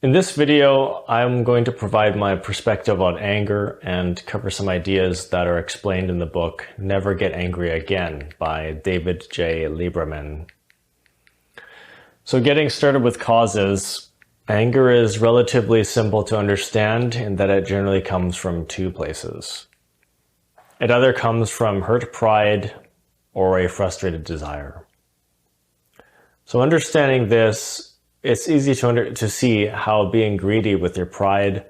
In this video, I'm going to provide my perspective on anger and cover some ideas that are explained in the book Never Get Angry Again by David J. Lieberman. So getting started with causes, anger is relatively simple to understand in that it generally comes from two places. It either comes from hurt pride or a frustrated desire. So understanding this, it's easy to see how being greedy with your pride,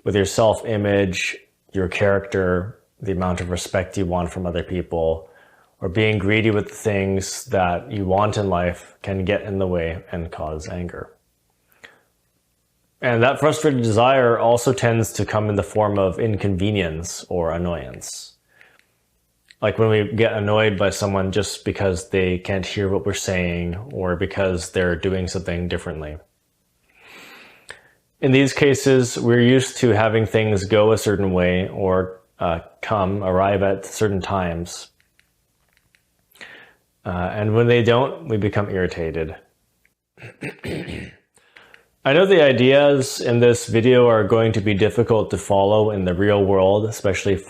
with your self-image, your character, the amount of respect you want from other people, or being greedy with the things that you want in life can get in the way and cause anger. And that frustrated desire also tends to come in the form of inconvenience or annoyance. Like when we get annoyed by someone just because they can't hear what we're saying or because they're doing something differently. In these cases, we're used to having things go a certain way or arrive at certain times. And when they don't, we become irritated. I know the ideas in this video are going to be difficult to follow in the real world, especially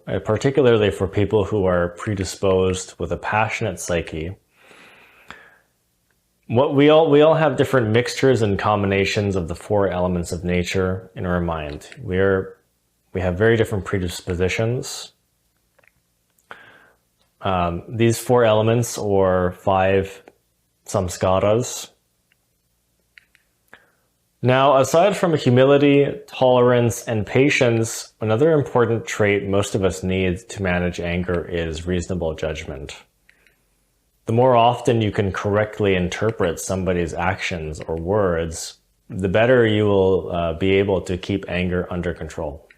particularly for people who are predisposed with a passionate psyche. We all have different mixtures and combinations of the four elements of nature in our mind. We have very different predispositions. These four elements, or five samskaras. Now, aside from humility, tolerance, and patience, another important trait most of us need to manage anger is reasonable judgment. The more often you can correctly interpret somebody's actions or words, the better you will be able to keep anger under control.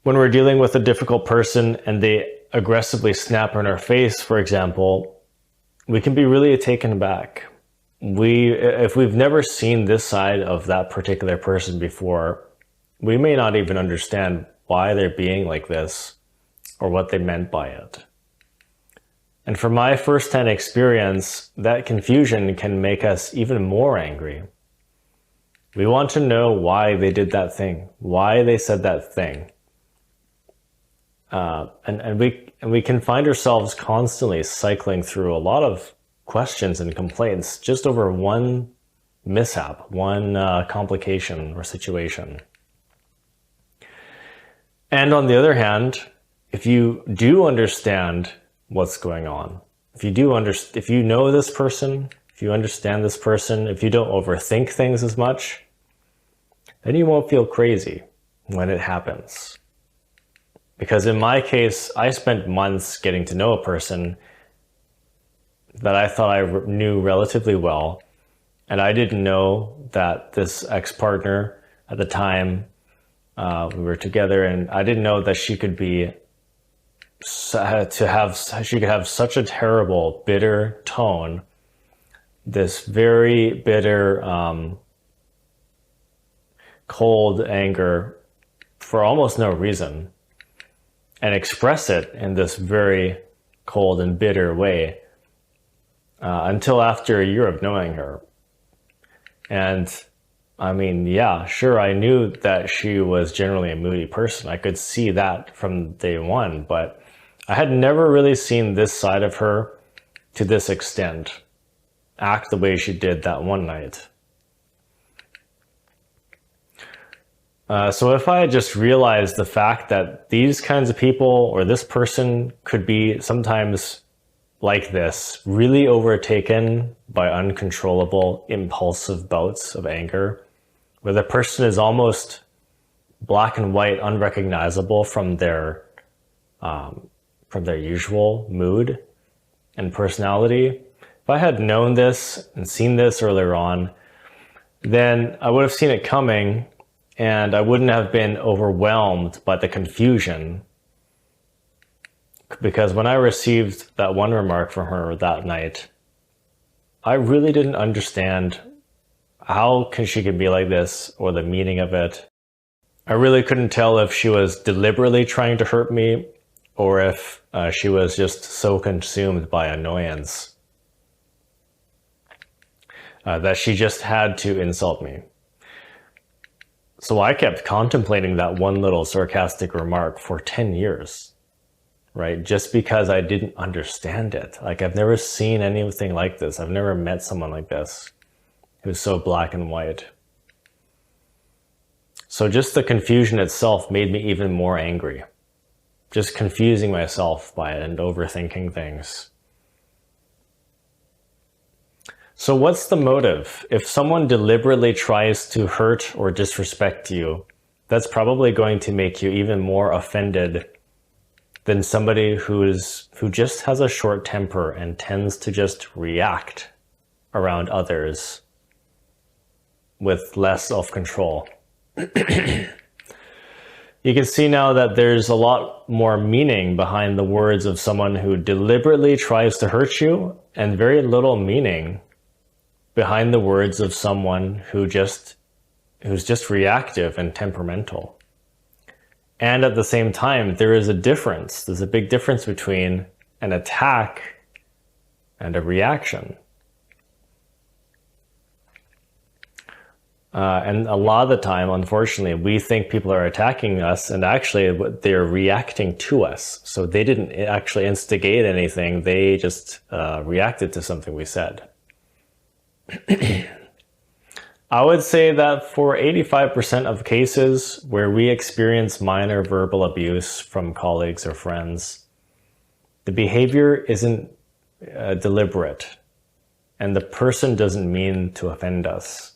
When we're dealing with a difficult person and they aggressively snap in our face, for example, we can be really taken aback. If we've never seen this side of that particular person before, we may not even understand why they're being like this or what they meant by it. And from my first-hand experience, that confusion can make us even more angry. We want to know why they did that thing, why they said that thing. And we can find ourselves constantly cycling through a lot of questions and complaints just over one mishap, one complication or situation. And on the other hand, if you do understand what's going on, if you know this person, if you understand this person, if you don't overthink things as much, then you won't feel crazy when it happens. Because in my case, I spent months getting to know a person that I thought I knew relatively well. And I didn't know that this ex-partner at the time we were together, and I didn't know that she could have such a terrible, bitter tone, this very bitter, cold anger for almost no reason, and express it in this very cold and bitter way. Until after a year of knowing her. And I mean, yeah, sure, I knew that she was generally a moody person. I could see that from day one, but I had never really seen this side of her to this extent, act the way she did that one night. So if I had just realized the fact that these kinds of people or this person could be sometimes like this, really overtaken by uncontrollable, impulsive bouts of anger, where the person is almost black and white, unrecognizable from their usual mood and personality. If I had known this and seen this earlier on, then I would have seen it coming and I wouldn't have been overwhelmed by the confusion. Because when I received that one remark from her that night, I really didn't understand how she could be like this or the meaning of it. I really couldn't tell if she was deliberately trying to hurt me or if she was just so consumed by annoyance. that she just had to insult me. So I kept contemplating that one little sarcastic remark for 10 years, right? Just because I didn't understand it. Like, I've never seen anything like this. I've never met someone like this who's so black and white. So just the confusion itself made me even more angry. Just confusing myself by it and overthinking things. So what's the motive? If someone deliberately tries to hurt or disrespect you, that's probably going to make you even more offended than somebody who just has a short temper and tends to just react around others with less self-control. You can see now that there's a lot more meaning behind the words of someone who deliberately tries to hurt you, and very little meaning behind the words of someone who's just reactive and temperamental. And at the same time, there is a difference. There's a big difference between an attack and a reaction. And a lot of the time, unfortunately, we think people are attacking us, and actually they're reacting to us. So they didn't actually instigate anything. They just reacted to something we said. I would say that for 85% of cases where we experience minor verbal abuse from colleagues or friends, the behavior isn't deliberate, and the person doesn't mean to offend us.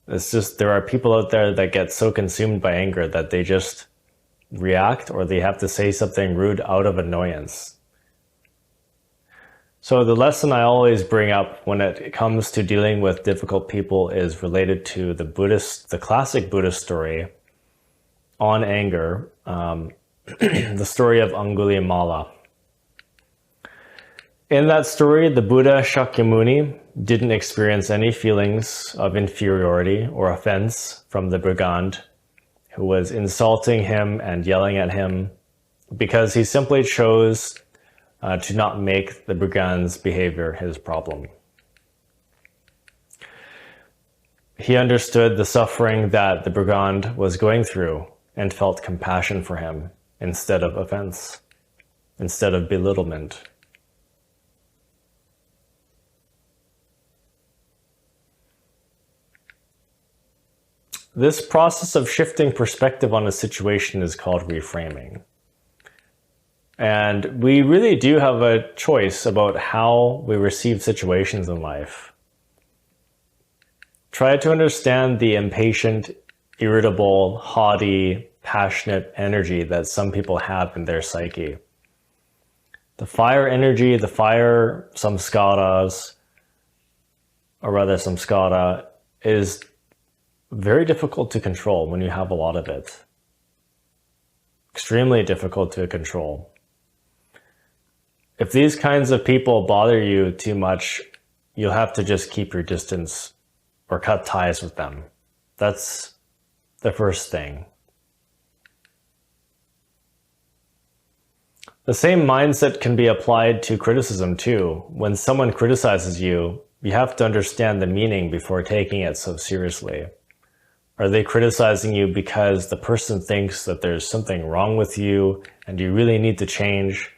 It's just, there are people out there that get so consumed by anger that they just react, or they have to say something rude out of annoyance. So the lesson I always bring up when it comes to dealing with difficult people is related to the classic Buddhist story on anger, the story of Angulimala. In that story, the Buddha Shakyamuni didn't experience any feelings of inferiority or offense from the brigand who was insulting him and yelling at him, because he simply chose to not make the brigand's behavior his problem. He understood the suffering that the brigand was going through and felt compassion for him instead of offense, instead of belittlement. This process of shifting perspective on a situation is called reframing. And we really do have a choice about how we receive situations in life. Try to understand the impatient, irritable, haughty, passionate energy that some people have in their psyche. The fire energy, samskaras, is very difficult to control when you have a lot of it. Extremely difficult to control. If these kinds of people bother you too much, you'll have to just keep your distance or cut ties with them. That's the first thing. The same mindset can be applied to criticism too. When someone criticizes you, you have to understand the meaning before taking it so seriously. Are they criticizing you because the person thinks that there's something wrong with you and you really need to change?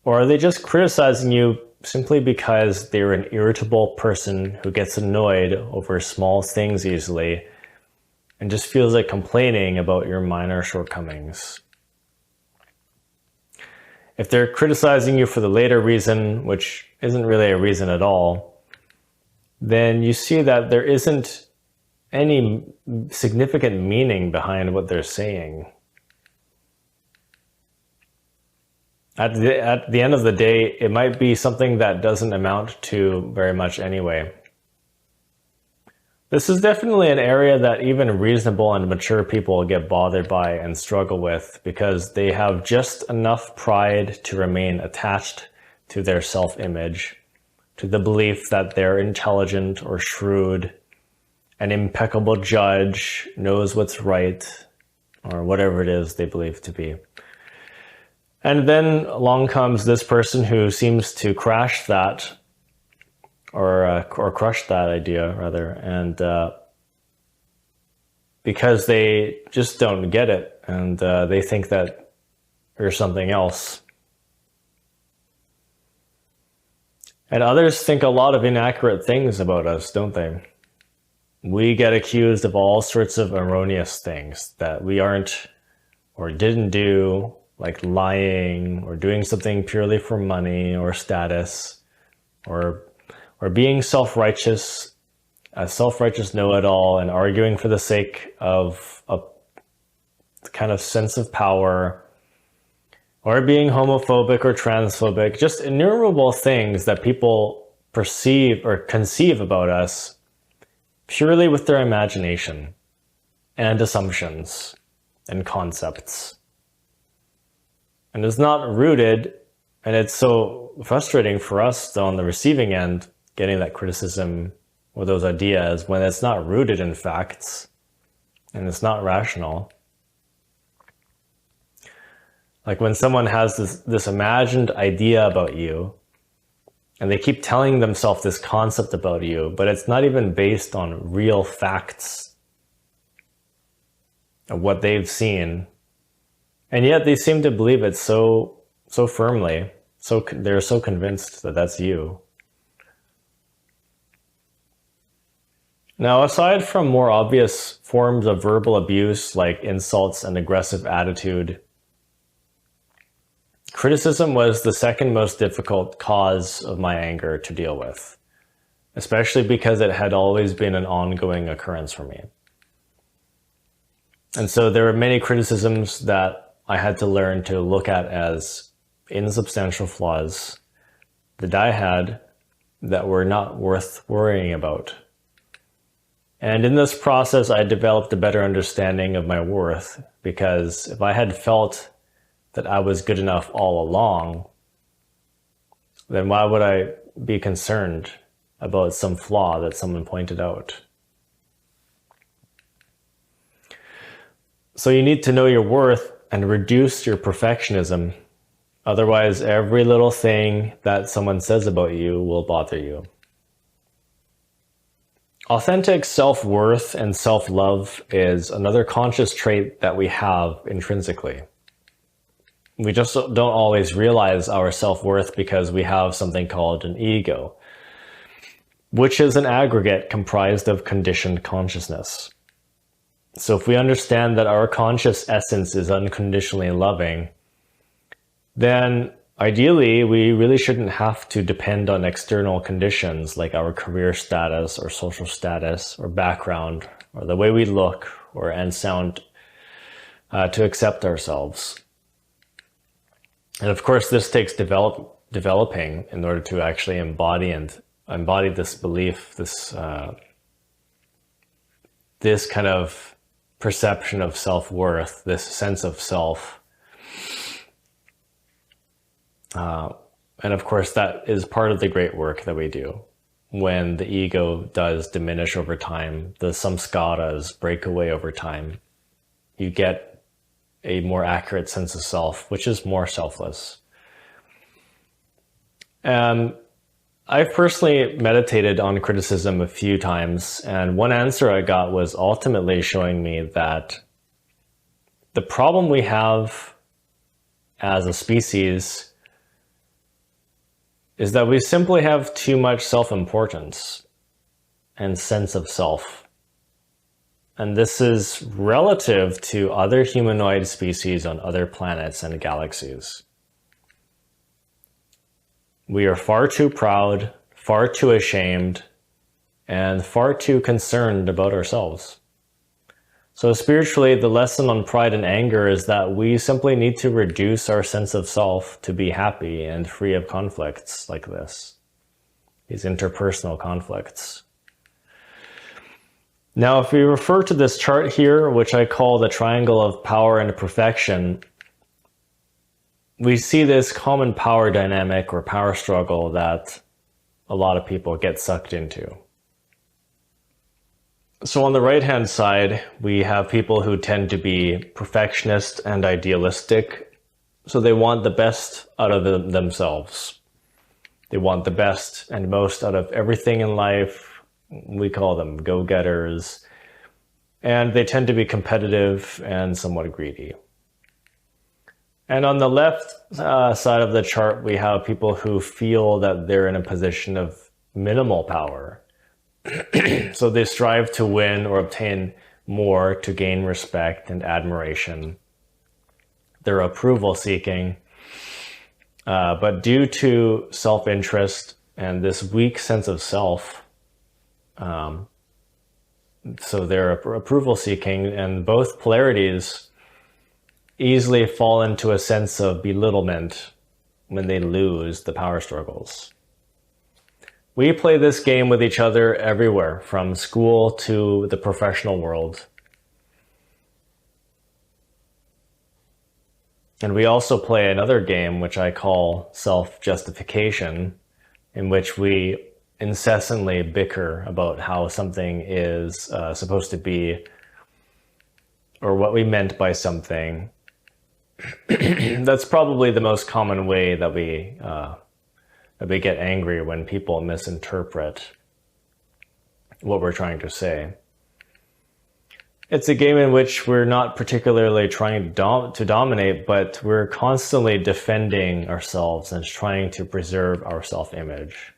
Or are they just criticizing you simply because they're an irritable person who gets annoyed over small things easily and just feels like complaining about your minor shortcomings? If they're criticizing you for the later reason, which isn't really a reason at all, then you see that there isn't any significant meaning behind what they're saying. At the end of the day, it might be something that doesn't amount to very much anyway. This is definitely an area that even reasonable and mature people get bothered by and struggle with, because they have just enough pride to remain attached to their self-image, to the belief that they're intelligent or shrewd, an impeccable judge, knows what's right, or whatever it is they believe to be. And then along comes this person who seems to crash that or crush that idea rather, and because they just don't get it, and they think that you're something else. And others think a lot of inaccurate things about us, don't they? We get accused of all sorts of erroneous things that we aren't or didn't do, like lying or doing something purely for money or status, or being self-righteous, a self-righteous know-it-all, and arguing for the sake of a kind of sense of power, or being homophobic or transphobic, just innumerable things that people perceive or conceive about us purely with their imagination and assumptions and concepts. And it's not rooted, and it's so frustrating for us on the receiving end, getting that criticism or those ideas when it's not rooted in facts and it's not rational. Like when someone has this imagined idea about you, and they keep telling themselves this concept about you, but it's not even based on real facts of what they've seen, and yet they seem to believe it so firmly. So they're so convinced that that's you. Now, aside from more obvious forms of verbal abuse like insults and aggressive attitude, criticism was the second most difficult cause of my anger to deal with, especially because it had always been an ongoing occurrence for me. And so there were many criticisms that I had to learn to look at as insubstantial flaws that I had that were not worth worrying about. And in this process, I developed a better understanding of my worth, because if I had felt that I was good enough all along, then why would I be concerned about some flaw that someone pointed out? So you need to know your worth and reduce your perfectionism. Otherwise, every little thing that someone says about you will bother you. Authentic self-worth and self-love is another conscious trait that we have intrinsically. We just don't always realize our self-worth because we have something called an ego, which is an aggregate comprised of conditioned consciousness. So if we understand that our conscious essence is unconditionally loving, then ideally we really shouldn't have to depend on external conditions like our career status or social status or background or the way we look and sound to accept ourselves. And of course, this takes developing in order to actually embody this belief, this kind of perception of self-worth, this sense of self. And of course, that is part of the great work that we do. When the ego does diminish over time, the samskaras break away over time, you get a more accurate sense of self, which is more selfless. I've personally meditated on criticism a few times, and one answer I got was ultimately showing me that the problem we have as a species is that we simply have too much self-importance and sense of self. And this is relative to other humanoid species on other planets and galaxies. We are far too proud, far too ashamed, and far too concerned about ourselves. So spiritually, the lesson on pride and anger is that we simply need to reduce our sense of self to be happy and free of conflicts like this, these interpersonal conflicts. Now, if we refer to this chart here, which I call the triangle of power and perfection, we see this common power dynamic or power struggle that a lot of people get sucked into. So on the right-hand side, we have people who tend to be perfectionist and idealistic. So they want the best out of themselves. They want the best and most out of everything in life. We call them go-getters. And they tend to be competitive and somewhat greedy. And on the left side of the chart, we have people who feel that they're in a position of minimal power. So they strive to win or obtain more to gain respect and admiration. They're approval seeking. But due to self-interest and this weak sense of self, so they're approval seeking, and both polarities easily fall into a sense of belittlement when they lose the power struggles. We play this game with each other everywhere, from school to the professional world. And we also play another game, which I call self-justification, in which we incessantly bicker about how something is supposed to be, or what we meant by something. That's probably the most common way that we get angry, when people misinterpret what we're trying to say. It's a game in which we're not particularly trying to dominate, but we're constantly defending ourselves and trying to preserve our self-image.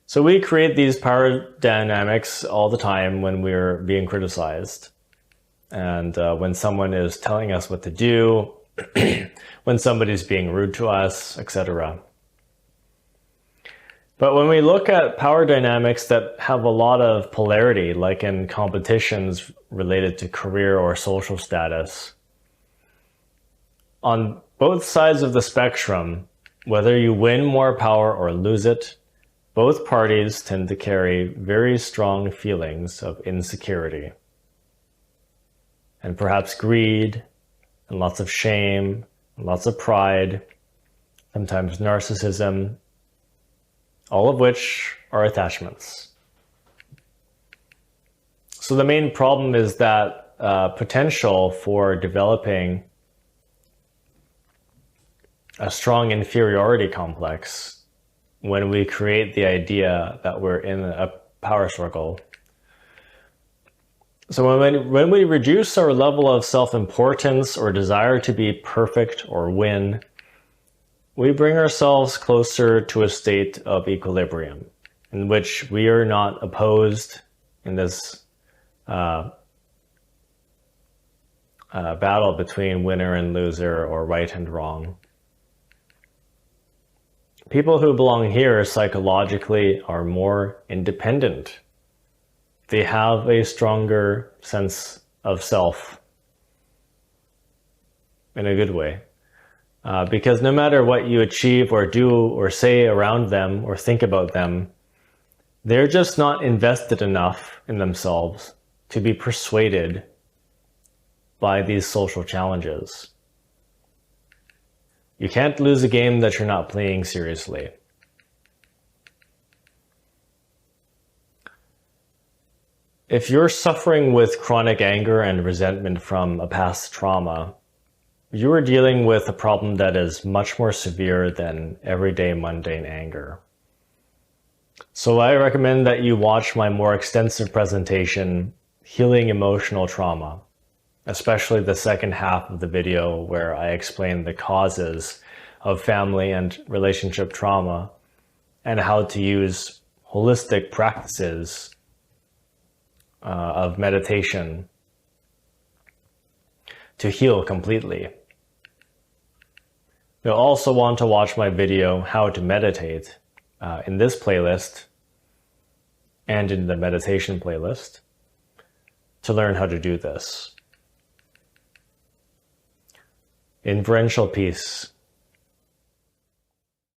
So we create these power dynamics all the time when we're being criticized, and when someone is telling us what to do, when somebody's being rude to us, etc. But when we look at power dynamics that have a lot of polarity, like in competitions related to career or social status, on both sides of the spectrum, whether you win more power or lose it, both parties tend to carry very strong feelings of insecurity, and perhaps greed, and lots of shame, and lots of pride, sometimes narcissism, all of which are attachments. So the main problem is that potential for developing a strong inferiority complex when we create the idea that we're in a power struggle. So when we reduce our level of self-importance or desire to be perfect or win, we bring ourselves closer to a state of equilibrium, in which we are not opposed in this battle between winner and loser, or right and wrong. People who belong here psychologically are more independent. They have a stronger sense of self in a good way. Because no matter what you achieve or do or say around them or think about them, they're just not invested enough in themselves to be persuaded by these social challenges. You can't lose a game that you're not playing seriously. If you're suffering with chronic anger and resentment from a past trauma, you are dealing with a problem that is much more severe than everyday mundane anger. So I recommend that you watch my more extensive presentation, Healing Emotional Trauma, especially the second half of the video where I explain the causes of family and relationship trauma and how to use holistic practices of meditation to heal completely. You'll also want to watch my video, How to Meditate, in this playlist and in the meditation playlist to learn how to do this. Inferential peace.